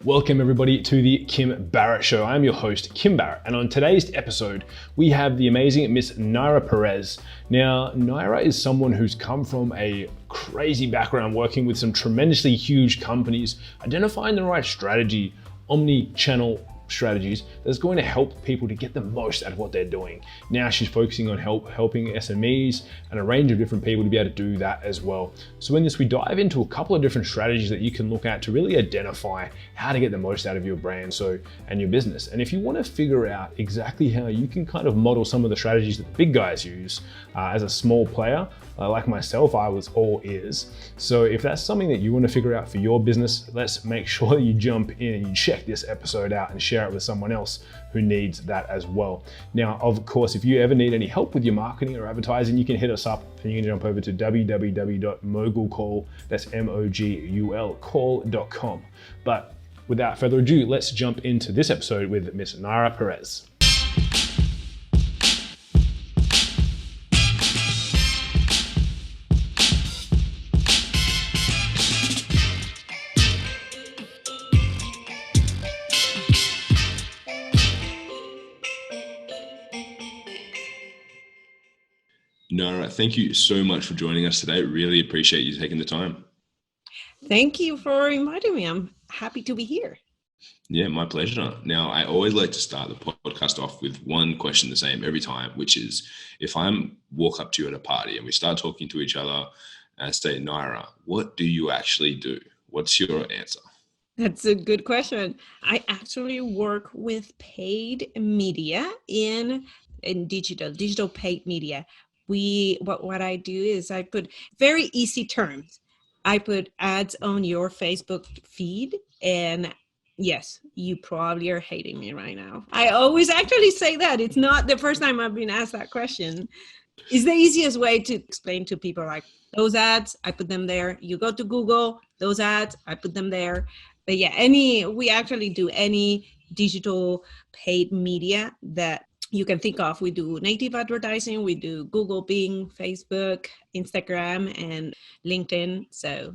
Welcome everybody to the Kim Barrett Show. I'm your host, Kim Barrett, and on today's episode, we have the amazing Miss Naira Perez. Now, Naira is someone who's come from a crazy background working with some tremendously huge companies, identifying the right strategy, omni-channel strategies that's going to help people to get the most out of what they're doing. Now she's focusing on helping SMEs and a range of different people to be able to do that as well. So in this, we dive into a couple of different strategies that you can look at to really identify how to get the most out of your brand and your business. And if you want to figure out exactly how you can kind of model some of the strategies that the big guys use as a small player, like myself, I was all ears. So if that's something that you want to figure out for your business, let's make sure that you jump in and you check this episode out and share it with someone else who needs that as well. Now, of course, if you ever need any help with your marketing or advertising, you can hit us up and you can jump over to www.mogulcall, that's MOGUL call.com. But without further ado, let's jump into this episode with Miss Naira Perez. Naira, thank you so much for joining us today. Really appreciate you taking the time. Thank you for inviting me. I'm happy to be here. Yeah, my pleasure. Now, I always like to start the podcast off with one question the same every time, which is if I walk up to you at a party and we start talking to each other and I say, Naira, what do you actually do? What's your answer? That's a good question. I actually work with paid media in digital paid media. What I do is I put very easy terms. I put ads on your Facebook feed, and yes, you probably are hating me right now. I always actually say that. It's not the first time I've been asked that question. It's the easiest way to explain to people, like, those ads, I put them there. You go to Google, those ads, I put them there. But yeah, we actually do any digital paid media that you can think of. We do native advertising, we do Google, Bing, Facebook, Instagram, and LinkedIn. So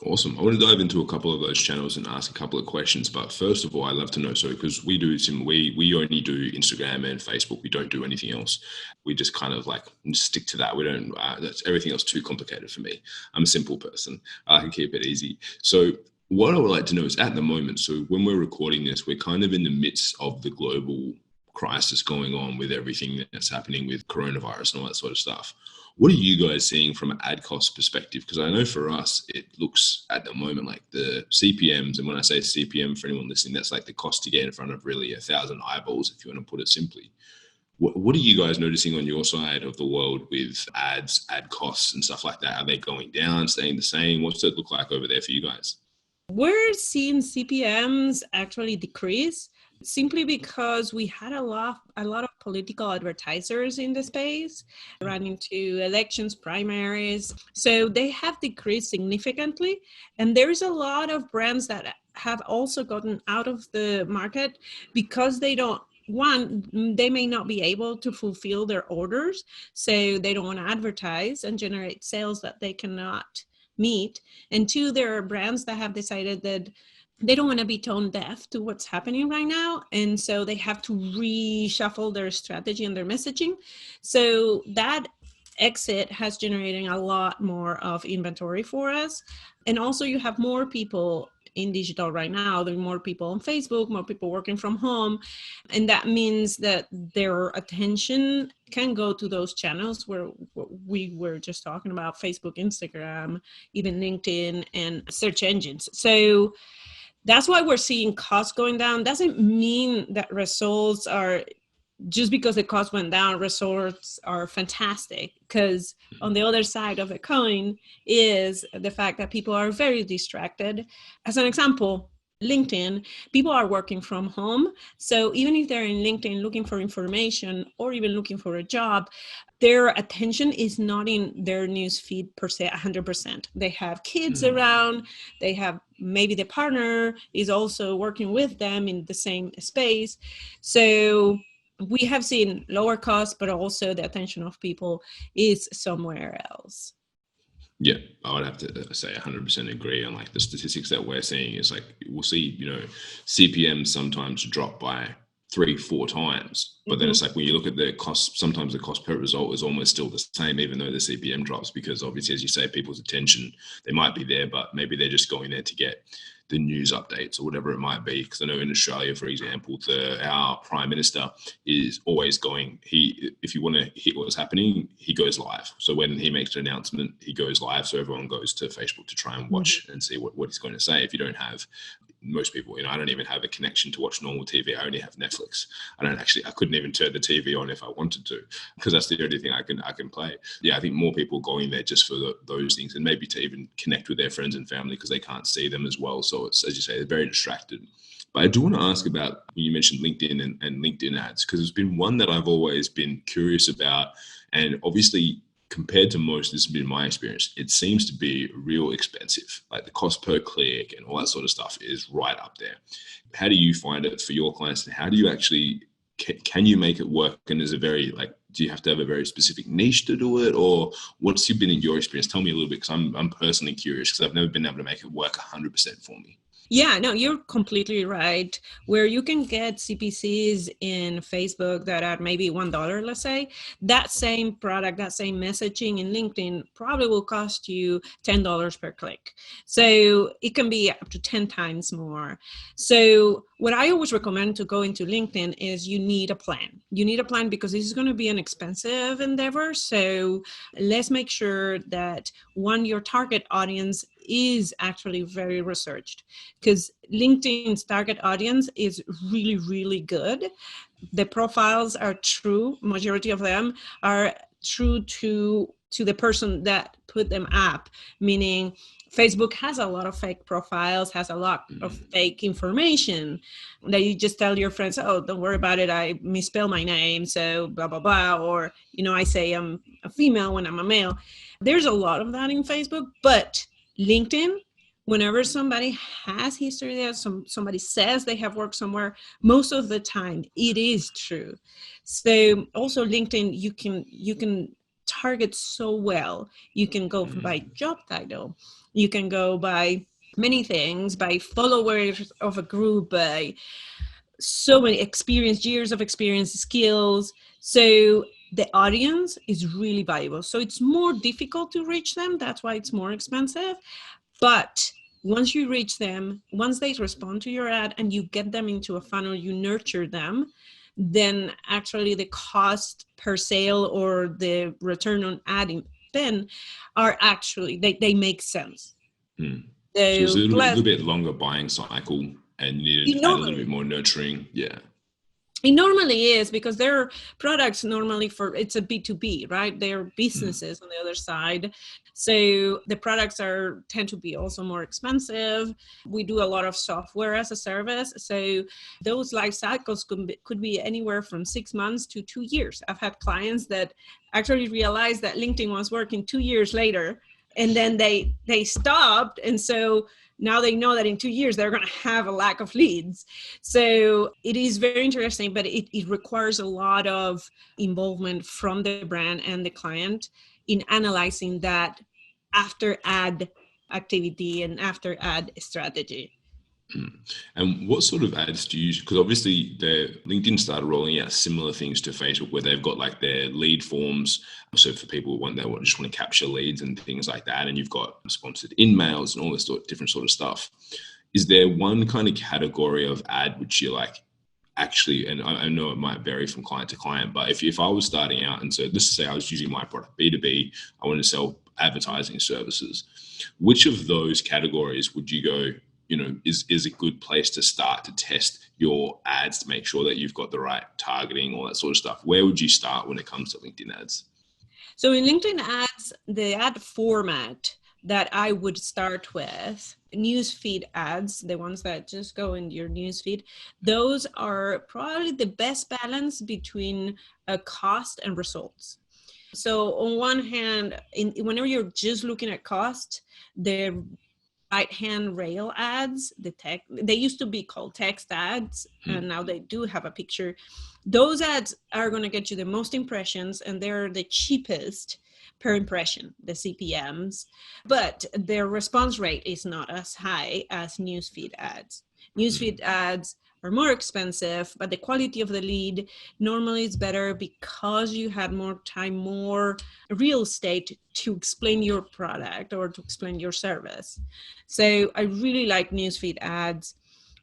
awesome. I want to dive into a couple of those channels and ask a couple of questions. But first of all, I'd love to know, so because we only do Instagram and Facebook, we don't do anything else. We just kind of like stick to that. We don't, that's everything else too complicated for me. I'm a simple person. I can keep it easy. So what I would like to know is at the moment, so when we're recording this, we're kind of in the midst of the global crisis going on with everything that's happening with coronavirus and all that sort of stuff. What are you guys seeing from an ad cost perspective? Because I know for us, it looks at the moment like the CPMs, and when I say CPM for anyone listening, that's like the cost to get in front of really 1,000 eyeballs, if you want to put it simply. What are you guys noticing on your side of the world with ads, ad costs and stuff like that? Are they going down, staying the same? What's it look like over there for you guys? We're seeing CPMs actually decrease simply because we had a lot of political advertisers in the space running to elections, primaries. So they have decreased significantly. And there's a lot of brands that have also gotten out of the market because they may not be able to fulfill their orders. So they don't want to advertise and generate sales that they cannot meet. And two, there are brands that have decided that they don't want to be tone deaf to what's happening right now. And so they have to reshuffle their strategy and their messaging. So that exit has generated a lot more of inventory for us. And also you have more people in digital right now. There are more people on Facebook, more people working from home. And that means that their attention can go to those channels where we were just talking about: Facebook, Instagram, even LinkedIn, and search engines. So that's why we're seeing costs going down. Doesn't mean that results are, just because the cost went down, results are fantastic. Because on the other side of the coin is the fact that people are very distracted. As an example, LinkedIn, people are working from home. So even if they're in LinkedIn looking for information or even looking for a job, their attention is not in their news feed per se 100%. They have kids around, they have maybe the partner is also working with them in the same space. So we have seen lower costs, but also the attention of people is somewhere else. Yeah, I would have to say 100% agree on like the statistics that we're seeing is like we'll see, CPM sometimes drop by 3-4 times, but then Mhm. it's like when you look at the cost, sometimes the cost per result is almost still the same, even though the CPM drops, because obviously, as you say, people's attention, they might be there, but maybe they're just going there to get the news updates or whatever it might be. Because I know in Australia, for example, our Prime Minister is always going, if you want to hear what's happening, he goes live. So when he makes an announcement, he goes live. So everyone goes to Facebook to try and Mhm. watch and see what he's going to say. If you don't have, most people, I don't even have a connection to watch normal TV. I only have Netflix. I couldn't even turn the TV on if I wanted to, because that's the only thing I can play. Yeah, I think more people going there just for those things, and maybe to even connect with their friends and family because they can't see them as well. So it's, as you say, they're very distracted. But I do want to ask about, you mentioned LinkedIn and LinkedIn ads, because it's been one that I've always been curious about. And obviously, compared to most, this has been my experience, it seems to be real expensive. Like the cost per click and all that sort of stuff is right up there. How do you find it for your clients? And how do you actually, can you make it work? And is it very like, do you have to have a very specific niche to do it? Or what's been in your experience? Tell me a little bit, because I'm personally curious, because I've never been able to make it work 100% for me. Yeah, no, you're completely right. Where you can get CPCs in Facebook that are maybe $1, let's say, that same product, that same messaging in LinkedIn probably will cost you $10 per click. So it can be up to 10 times more. So what I always recommend to go into LinkedIn is you need a plan. You need a plan because this is going to be an expensive endeavor. So let's make sure that one, your target audience is actually very researched, because LinkedIn's target audience is really, really good. The profiles are true. Majority of them are true to the person that put them up, meaning Facebook has a lot of fake profiles, has a lot of fake information that you just tell your friends, oh, don't worry about it, I misspell my name, so blah, blah, blah. Or, I say I'm a female when I'm a male. There's a lot of that in Facebook, but LinkedIn, whenever somebody has history there, somebody says they have worked somewhere, most of the time it is true. So also LinkedIn, you can target so well. You can go by job title, you can go by many things, by followers of a group, by so many experience, years of experience, skills. So the audience is really valuable. So it's more difficult to reach them. That's why it's more expensive. But once you reach them, once they respond to your ad and you get them into a funnel, you nurture them, then actually the cost per sale or the return on ad spend are actually, they make sense. So it's a So little plus, bit longer buying cycle, and you need you to add a little normally bit more nurturing. Yeah. It normally is, because they're products normally it's a B2B, right? They're businesses on the other side. So the products tend to be also more expensive. We do a lot of software as a service. So those life cycles could be anywhere from 6 months to 2 years. I've had clients that actually realized that LinkedIn was working 2 years later, and then they stopped. And so now they know that in 2 years they're going to have a lack of leads. So it is very interesting, but it requires a lot of involvement from the brand and the client in analyzing that after ad activity and after ad strategy. And what sort of ads do you use? Because obviously, LinkedIn started rolling out similar things to Facebook, where they've got like their lead forms. So for people who just want to capture leads and things like that, and you've got sponsored in-mails and all this different sort of stuff. Is there one kind of category of ad which you like? Actually, and I know it might vary from client to client, but if I was starting out, and so let's say I was using my product B2B, I want to sell advertising services, which of those categories would you go, is a good place to start to test your ads to make sure that you've got the right targeting, all that sort of stuff? Where would you start when it comes to LinkedIn ads? So in LinkedIn ads, the ad format that I would start with, newsfeed ads, the ones that just go in your newsfeed, those are probably the best balance between cost and results. So on one hand, whenever you're just looking at cost, the right-hand rail ads, they used to be called text ads, and now they do have a picture. Those ads are going to get you the most impressions, and they're the cheapest. per impression, the CPMs, but their response rate is not as high as newsfeed ads. Newsfeed ads are more expensive, but the quality of the lead normally is better because you had more time, more real estate to explain your product or to explain your service. So I really like newsfeed ads.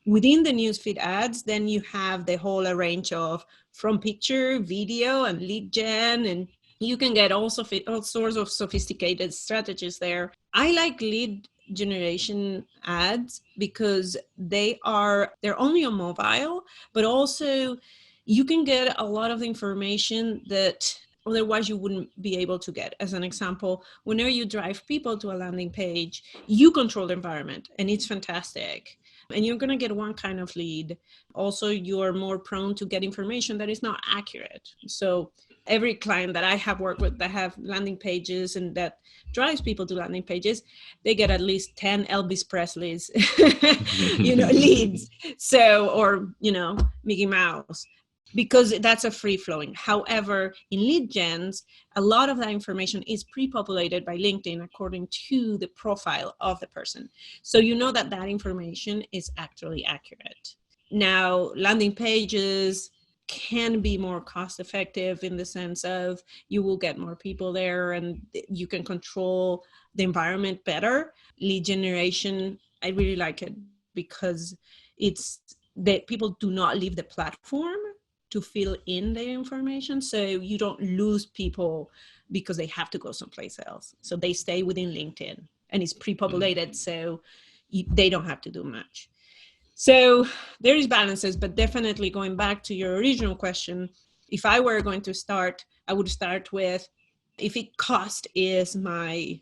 Within the newsfeed ads, then you have the whole range of from picture, video, and lead gen, and you can get all sorts of sophisticated strategies there. I like lead generation ads because they're only on mobile, but also you can get a lot of information that otherwise you wouldn't be able to get. As an example, whenever you drive people to a landing page, you control the environment, and it's fantastic. And you're going to get one kind of lead. Also, you're more prone to get information that is not accurate. So every client that I have worked with that have landing pages and that drives people to landing pages, they get at least 10 Elvis Presley's, leads. So, or, Mickey Mouse, because that's a free flowing. However, in lead gens, a lot of that information is pre-populated by LinkedIn according to the profile of the person. So you know that information is actually accurate. Now, landing pages can be more cost effective in the sense of you will get more people there and you can control the environment better. Lead generation, I really like it because it's that people do not leave the platform to fill in the information. So you don't lose people because they have to go someplace else. So they stay within LinkedIn and it's pre-populated. So they don't have to do much. So there is balances, but definitely going back to your original question, if I were going to start, I would start with, if it cost is my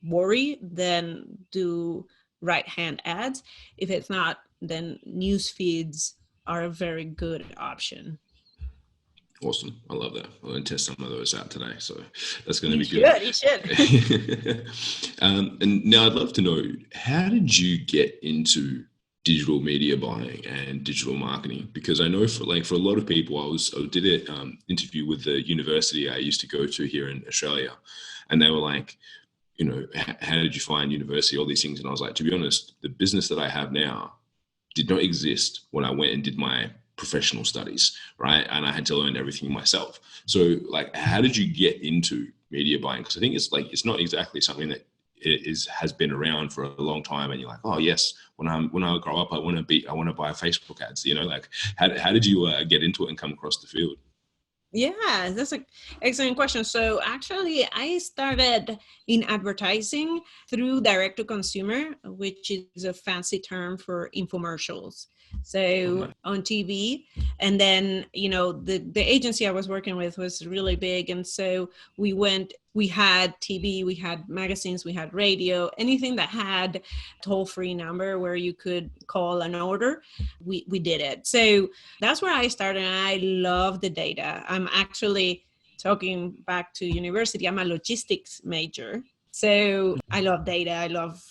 worry, then do right-hand ads. If it's not, then news feeds are a very good option. Awesome. I love that. I'm going to test some of those out today. So that's going to be good. You should. And now I'd love to know, how did you get into digital media buying and digital marketing? Because I know for a lot of people, I did an interview with the university I used to go to here in Australia, and they were like, how did you find university, all these things? And I was like, to be honest, the business that I have now did not exist when I went and did my professional studies, right? And I had to learn everything myself. So how did you get into media buying? Because I think it's not exactly something that has been around for a long time, and you're like, oh yes, when I grow up, I want to buy Facebook ads. How did you get into it and come across the field? Yeah, that's an excellent question. So actually, I started in advertising through direct to consumer, which is a fancy term for infomercials. So on TV, and then, the agency I was working with was really big. And so we had TV, we had magazines, we had radio, anything that had toll-free number where you could call an order, we did it. So that's where I started. And I love the data. I'm actually talking back to university. I'm a logistics major. So I love data. I love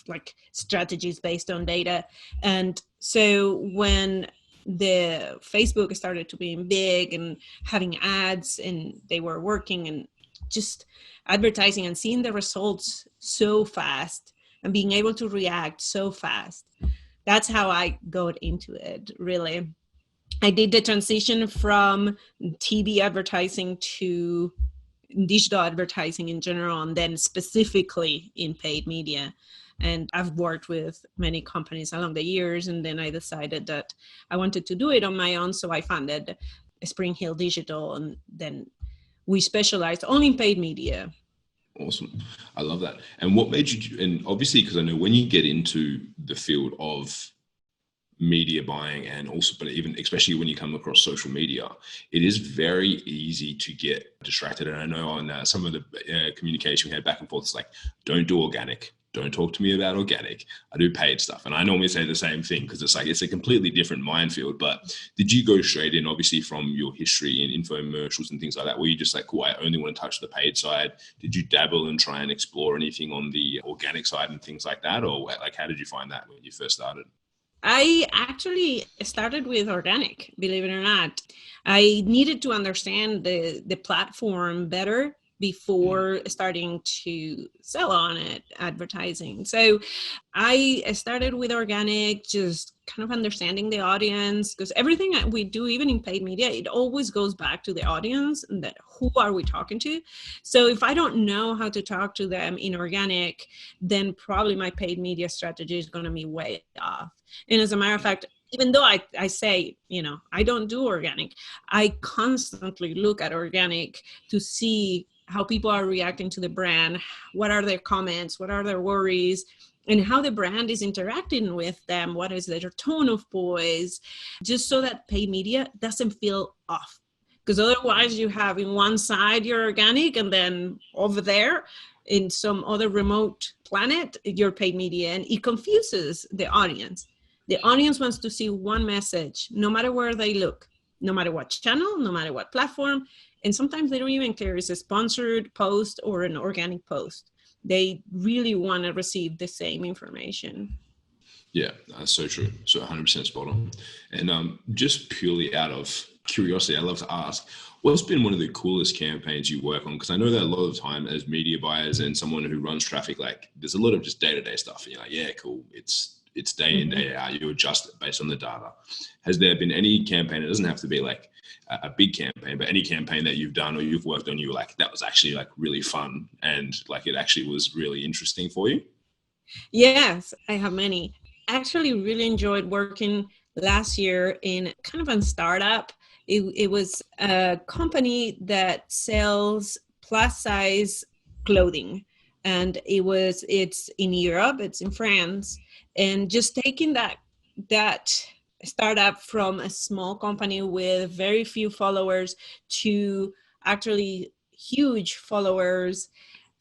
strategies based on data. And so when the Facebook started to be big and having ads and they were working and just advertising and seeing the results so fast and being able to react so fast, that's how I got into it, really. I did the transition from TV advertising to digital advertising in general, and then specifically in paid media. And I've worked with many companies along the years, and then I decided that I wanted to do it on my own. So I funded Spring Hill Digital, and then we specialized only in paid media. Awesome. I love that. And what made you, and obviously, because I know when you get into the field of media buying, and also, but even especially when you come across social media, it is very easy to get distracted. And I know on some of the communication we had back and forth, it's like, don't do organic. Don't talk to me about organic. I do paid stuff. And I normally say the same thing because it's a completely different minefield. But did you go straight in, obviously, from your history in infomercials and things like that? Were you just like, cool, I only want to touch the paid side? Did you dabble and try and explore anything on the organic side and things like that? Or how did you find that when you first started? I actually started with organic, believe it or not. I needed to understand the platform better before starting to sell on it, advertising. So I started with organic, just kind of understanding the audience, because everything that we do, even in paid media, it always goes back to the audience and that who are we talking to. So if I don't know how to talk to them in organic, then probably my paid media strategy is going to be way off. And as a matter of fact, even though I say, I don't do organic, I constantly look at organic to see how people are reacting to the brand, what are their comments, what are their worries, and how the brand is interacting with them, what is their tone of voice, just so that paid media doesn't feel off. Because otherwise you have in one side your organic, and then over there in some other remote planet, your paid media, and it confuses the audience. The audience wants to see one message, no matter where they look, no matter what channel, no matter what platform. And sometimes they don't even care if it's a sponsored post or an organic post. They really want to receive the same information. Yeah, that's so true. So 100% spot on. And just purely out of curiosity, I love to ask, what's been one of the coolest campaigns you work on? Because I know that a lot of the time as media buyers and someone who runs traffic, like there's a lot of just day-to-day stuff. And you're like, yeah, cool. It's day in, day out. You adjust it based on the data. Has there been any campaign, it doesn't have to be like a big campaign, but any campaign that you've done or you've worked on, you were like, that was actually like really fun and like it actually was really interesting for you? Yes, I have many. I actually really enjoyed working last year in kind of a startup. It was a company that sells plus size clothing, and it's in Europe, it's in France, and just taking that startup from a small company with very few followers to actually huge followers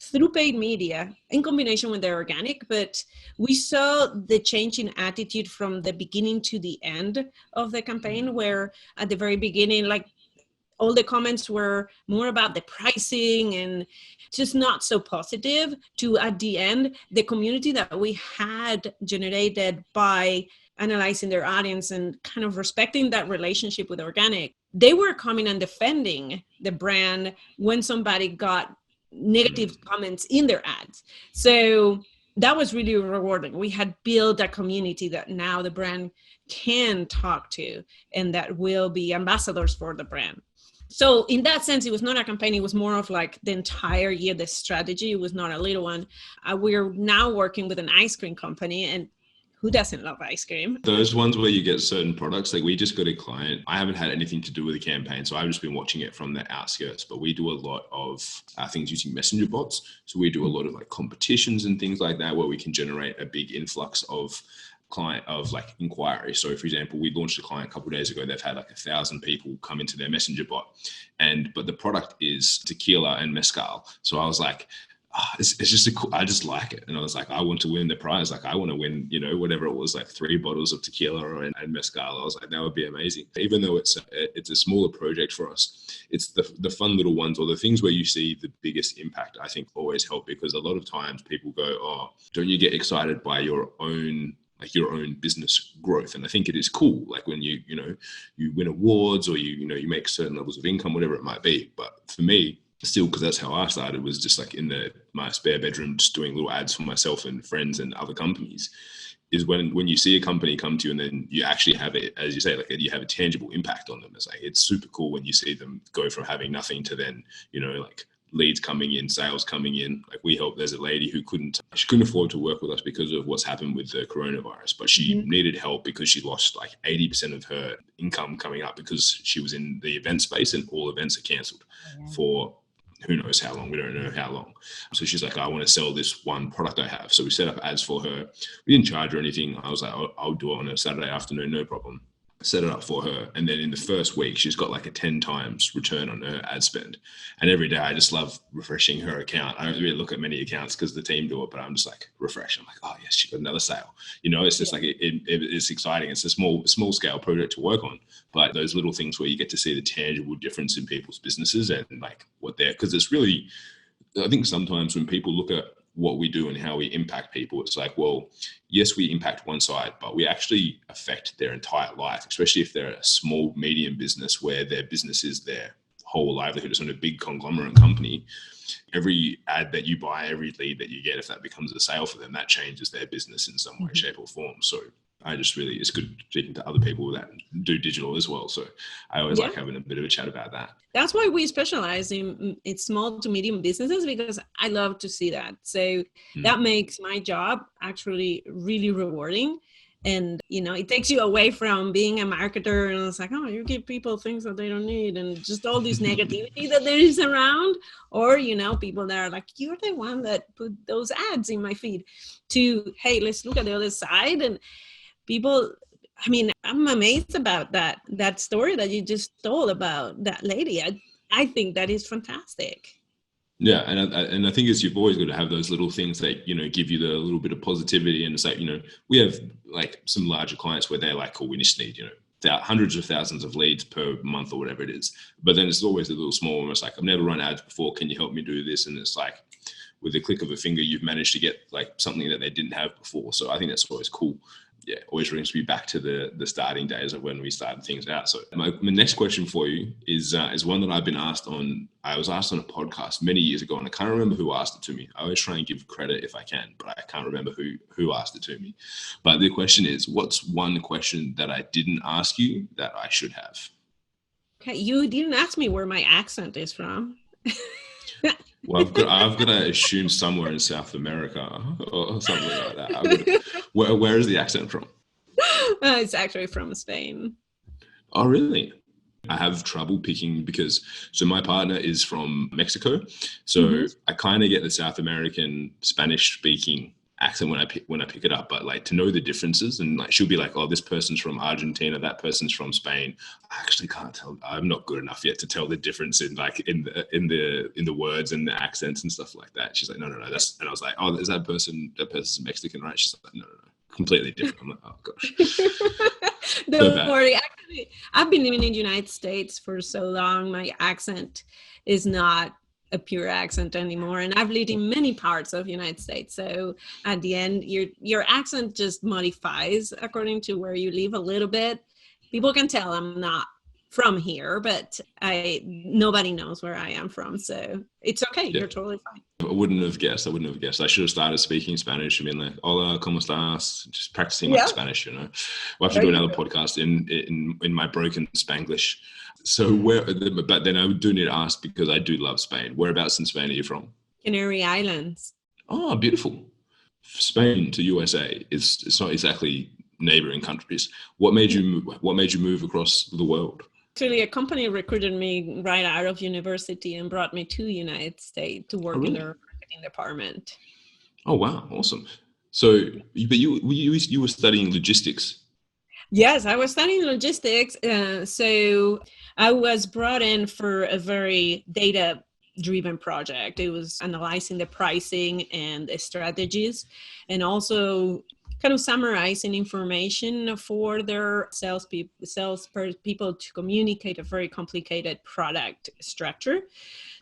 through paid media in combination with the organic. But we saw the change in attitude from the beginning to the end of the campaign, where at the very beginning, like all the comments were more about the pricing and just not so positive, to at the end, the community that we had generated by analyzing their audience and kind of respecting that relationship with organic, they were coming and defending the brand when somebody got negative comments in their ads. So that was really rewarding. We had built a community that now the brand can talk to and that will be ambassadors for the brand. So in that sense, it was not a campaign. It was more of like the entire year, the strategy. It was not a little one. We're now working with an ice cream company, and who doesn't love ice cream? Those ones where you get certain products, like we just got a client. I haven't had anything to do with the campaign, so I've just been watching it from the outskirts, but we do a lot of things using messenger bots. So we do a lot of like competitions and things like that, where we can generate a big influx of like inquiry. So for example, we launched a client a couple of days ago. They've had like 1,000 people come into their messenger bot, but the product is tequila and mezcal. So I was like, it's just I just like it. And I was like, I want to win the prize. Like I want to win, whatever it was, like 3 bottles of tequila and mezcal. I was like, that would be amazing. Even though it's a smaller project for us, it's the fun little ones or the things where you see the biggest impact, I think always help, because a lot of times people go, oh, don't you get excited by your own business growth? And I think it is cool, like when you win awards or you make certain levels of income, whatever it might be. But for me, still, because that's how I started, was just like in my spare bedroom, just doing little ads for myself and friends and other companies, is when you see a company come to you and then you actually have it, as you say, like you have a tangible impact on them. It's super cool when you see them go from having nothing to then, like leads coming in, sales coming in. Like we help, there's a lady who couldn't afford to work with us because of what's happened with the coronavirus, but she needed help because she lost like 80% of her income coming up because she was in the event space and all events are cancelled for who knows how long. We don't know how long. So she's like, I want to sell this one product I have. So we set up ads for her. We didn't charge her anything. I was like, I'll do it on a Saturday afternoon, no problem. Set it up for her. And then in the first week, she's got like a 10 times return on her ad spend. And every day I just love refreshing her account. I don't really look at many accounts because the team do it, but I'm just like refresh. I'm like, oh yes, she got another sale. It's just like, it's exciting. It's a small scale project to work on, but those little things where you get to see the tangible difference in people's businesses and like what they're, because it's really, I think sometimes when people look at what we do and how we impact people, it's like, well, yes, we impact one side, but we actually affect their entire life, especially if they're a small, medium business where their business is their whole livelihood. It's on a big conglomerate company. Every ad that you buy, every lead that you get, if that becomes a sale for them, that changes their business in some way, shape or form. So it's good speaking to other people that do digital as well. So I always like having a bit of a chat about that. That's why we specialize in small to medium businesses, because I love to see that. So that makes my job actually really rewarding. And, it takes you away from being a marketer and it's like, oh, you give people things that they don't need and just all this negativity that there is around. Or, people that are like, you're the one that put those ads in my feed, to, hey, let's look at the other side. And people, I'm amazed about that story that you just told about that lady. I think that is fantastic. Yeah, and I think you've always got to have those little things that give you the little bit of positivity. And it's like we have like some larger clients where they're like, cool, we just need hundreds of thousands of leads per month or whatever it is. But then it's always a little small one. It's like, I've never run ads before. Can you help me do this? And it's like, with the click of a finger, you've managed to get like something that they didn't have before. So I think that's always cool. Yeah, always brings me back to the starting days of when we started things out. So my next question for you is one that I've been asked on. I was asked on a podcast many years ago, and I can't remember who asked it to me. I always try and give credit if I can, but I can't remember who asked it to me. But the question is, what's one question that I didn't ask you that I should have? Okay, you didn't ask me where my accent is from. Well, I've got to assume somewhere in South America or something like that. Where is the accent from? It's actually from Spain. Oh, really? I have trouble picking so my partner is from Mexico. So I kind of get the South American Spanish speaking accent when I pick it up, but like to know the differences, and like she'll be like, oh, this person's from Argentina, that person's from Spain. I actually can't tell. I'm not good enough yet to tell the difference in the words and the accents and stuff like that. She's like, no, and I was like, oh, is that person's Mexican, right? She's like, no, completely different. I'm like, oh gosh. Don't worry. Actually, I've been living in the United States for so long. My accent is not a pure accent anymore, and I've lived in many parts of the United States. So at the end, your accent just modifies according to where you live a little bit. People can tell I'm not from here, but nobody knows where I am from, so it's okay. Yeah. You're totally fine. I wouldn't have guessed. I should have started speaking Spanish and been like, hola, ¿cómo estás? Just practicing my Spanish, We'll have to do another podcast in my broken Spanglish. So but then I do need to ask, because I do love Spain. Whereabouts in Spain are you from? Canary Islands. Oh, beautiful. Spain to USA it's not exactly neighboring countries. What made you move across the world? Actually, a company recruited me right out of university and brought me to the United States to work in their marketing department. Oh, wow. Awesome. So, but you were studying logistics. Yes, I was studying logistics. So I was brought in for a very data-driven project. It was analyzing the pricing and the strategies, and also kind of summarizing information for their sales people to communicate a very complicated product structure.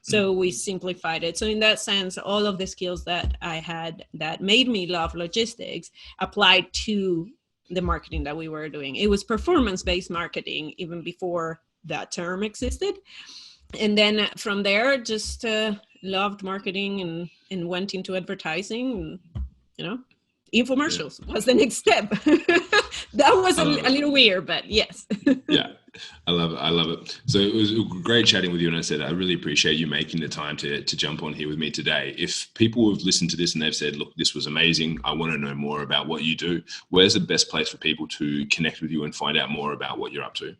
So we simplified it. So in that sense, all of the skills that I had that made me love logistics applied to the marketing that we were doing. It was performance-based marketing even before that term existed. And then from there, just loved marketing and went into advertising, and, infomercials was the next step. That was a little weird, but yes. Yeah, I love it. So it was great chatting with you. And I said, I really appreciate you making the time to jump on here with me today. If people have listened to this and they've said, look, this was amazing, I want to know more about what you do, where's the best place for people to connect with you and find out more about what you're up to?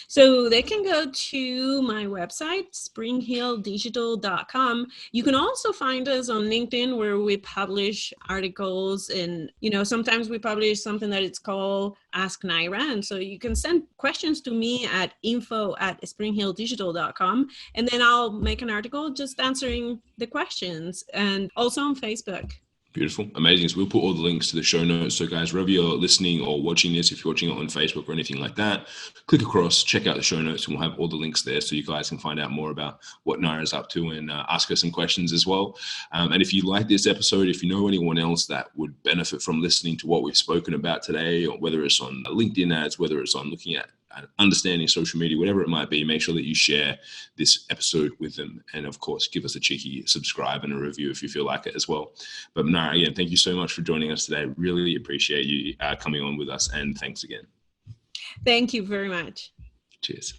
So they can go to my website, springhilldigital.com. You can also find us on LinkedIn, where we publish articles, and, sometimes we publish something that it's called Ask Naira. And so you can send questions to me at info@springhilldigital.com. And then I'll make an article just answering the questions, and also on Facebook. Beautiful. Amazing. So we'll put all the links to the show notes. So guys, wherever you're listening or watching this, if you're watching it on Facebook or anything like that, click across, check out the show notes, and we'll have all the links there so you guys can find out more about what Naira's up to and ask her some questions as well. And if you like this episode, if you know anyone else that would benefit from listening to what we've spoken about today, or whether it's on LinkedIn ads, whether it's on looking at understanding social media, whatever it might be, make sure that you share this episode with them. And of course, give us a cheeky subscribe and a review if you feel like it as well. But Naira, again, thank you so much for joining us today. Really appreciate you coming on with us, and thanks again. Thank you very much. Cheers.